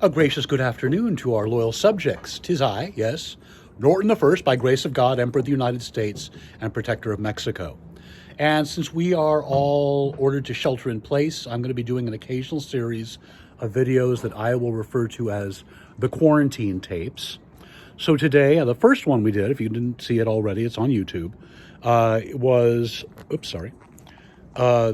A gracious good afternoon to our loyal subjects. 'Tis I, yes, Norton the First, by grace of God, Emperor of the United States and Protector of Mexico. And since we are all ordered to shelter in place, I'm going to be doing an occasional series of videos that I will refer to as the quarantine tapes. So today, the first one we did, if you didn't see it already, it's on YouTube, it was,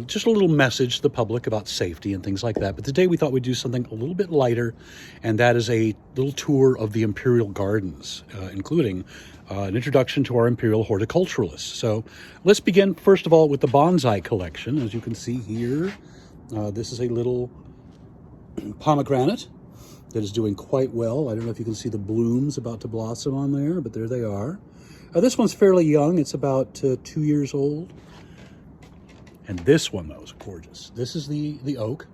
just a little message to the public about safety and things like that. But today we thought we'd do something a little bit lighter, and that is a little tour of the Imperial Gardens, including an introduction to our Imperial horticulturalists. So let's begin, first of all, with the Bonsai Collection. As you can see here, this is a little pomegranate that is doing quite well. I don't know if you can see the blooms about to blossom on there, but there they are. This one's fairly young. It's about 2 years old. And this one, though, is gorgeous. This is the oak,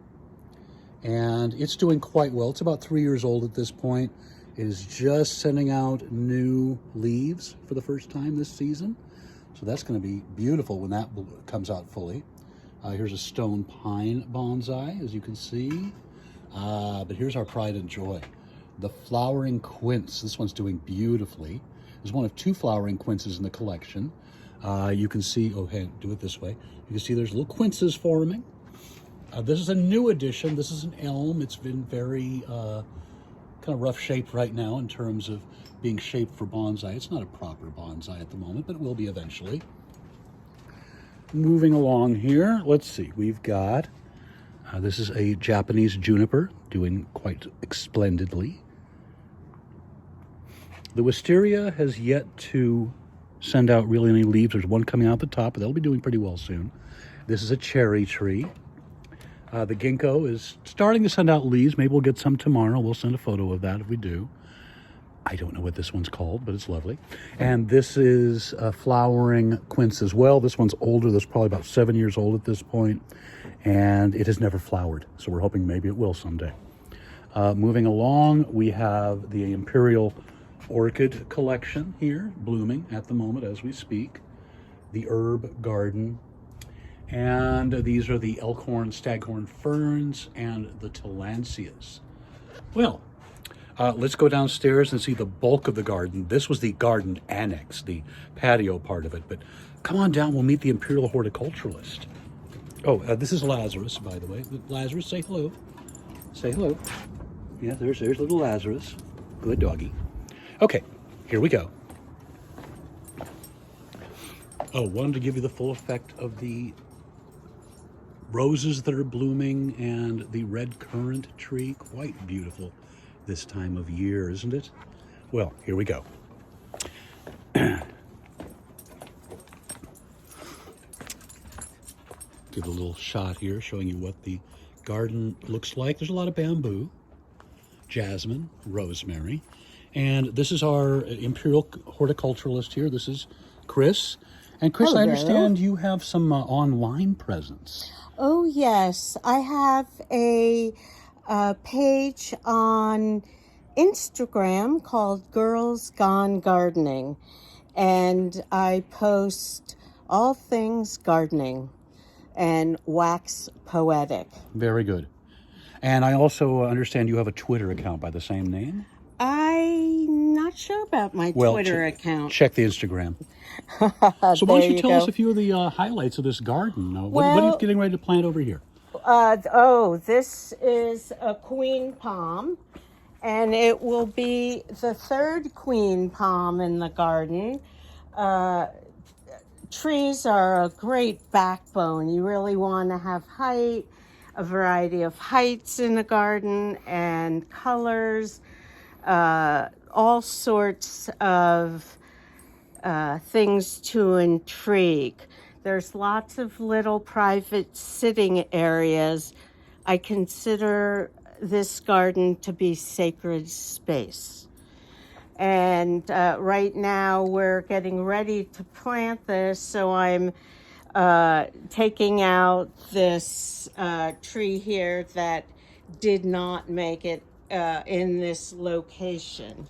and it's doing quite well. It's about 3 years old at this point. It is just sending out new leaves for the first time this season. So that's going to be beautiful when that comes out fully. Here's a stone pine bonsai, as you can see. But here's our pride and joy, the flowering quince. This one's doing beautifully. There's one of 2 flowering quinces in the collection. You can see, oh, hey, do it this way. You can see there's little quinces forming. This is a new addition. This is an elm. It's been very kind of rough shaped right now in terms of being shaped for bonsai. It's not a proper bonsai at the moment, but it will be eventually. Moving along here, let's see. We've got, this is a Japanese juniper doing quite splendidly. The wisteria has yet to send out really any leaves. There's one coming out the top, but they'll be doing pretty well soon. This is a cherry tree. The ginkgo is starting to send out leaves. Maybe we'll get some tomorrow. We'll send a photo of that if we do. I don't know what this one's called, but it's lovely. And this is a flowering quince as well. This one's older. This is probably about 7 years old at this point, and it has never flowered. So we're hoping maybe it will someday. Moving along, we have the Imperial Orchid Collection here, blooming at the moment as we speak. The Herb Garden. And these are the elkhorn, staghorn ferns, and the tillandsias. Well, let's go downstairs and see the bulk of the garden. This was the garden annex, the patio part of it. But come on down, we'll meet the Imperial horticulturalist. Oh, this is Lazarus, by the way. Lazarus, say hello. Say hello. Yeah, there's little Lazarus. Good doggy. Okay, here we go. Oh, wanted to give you the full effect of the roses that are blooming and the red currant tree. Quite beautiful this time of year, isn't it? Well, here we go. Give a little shot here showing you what the garden looks like. There's a lot of bamboo, jasmine, rosemary. And this is our Imperial horticulturalist here. This is Chris. And Chris, Hello. I understand you have some online presence. Oh, yes. I have a page on Instagram called Girls Gone Gardening. And I post all things gardening and wax poetic. Very good. And I also understand you have a Twitter account by the same name. I'm not sure about my Twitter account. Check the Instagram. So why don't you tell us a few of the highlights of this garden? What are you getting ready to plant over here? This is a queen palm, and it will be the 3rd queen palm in the garden. Trees are a great backbone. You really want to have height, a variety of heights in the garden, and colors. All sorts of things to intrigue. There's lots of little private sitting areas. I consider this garden to be sacred space. And right now we're getting ready to plant this, so I'm taking out this tree here that did not make it in this location.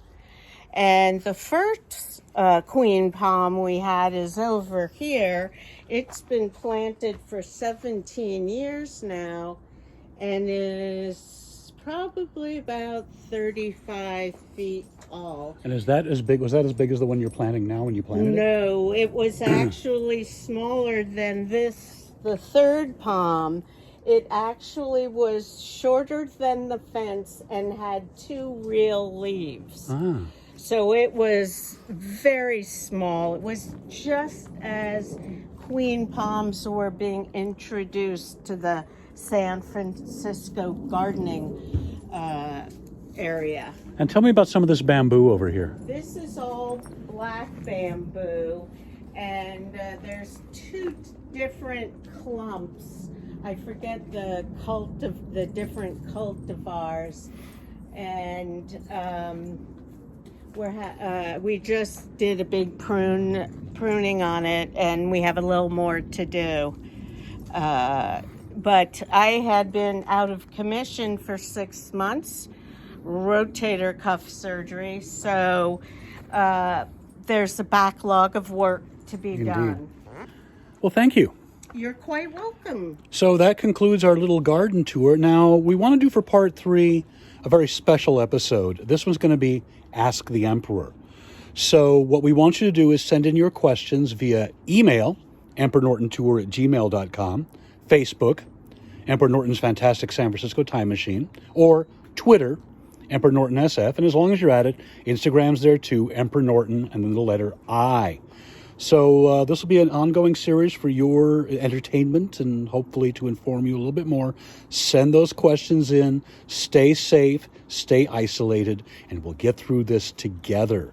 And the first queen palm we had is over here. It's been planted for 17 years now, and it is probably about 35 feet tall. And is that as big? Was that as big as the one you're planting now when you planted it? No, it was actually smaller than this, the third palm. It actually was shorter than the fence and had 2 real leaves. Ah. So it was very small. It was just as queen palms were being introduced to the San Francisco gardening area. And tell me about some of this bamboo over here. This is all black bamboo, and there's 2 different clumps. I forget the different cultivars, and we just did a big pruning on it, and we have a little more to do. But I had been out of commission for 6 months, rotator cuff surgery, so there's a backlog of work to be done. Well, thank you. You're quite welcome. So that concludes our little garden tour. Now, we want to do for part 3 a very special episode. This one's going to be Ask the Emperor. So what we want you to do is send in your questions via email, emperornortontour@gmail.com, Facebook, Emperor Norton's Fantastic San Francisco Time Machine, or Twitter, Emperor Norton SF. And as long as you're at it, Instagram's there too, Emperor Norton, and then the letter I. So this will be an ongoing series for your entertainment and hopefully to inform you a little bit more. Send those questions in. Stay safe, stay isolated, and we'll get through this together.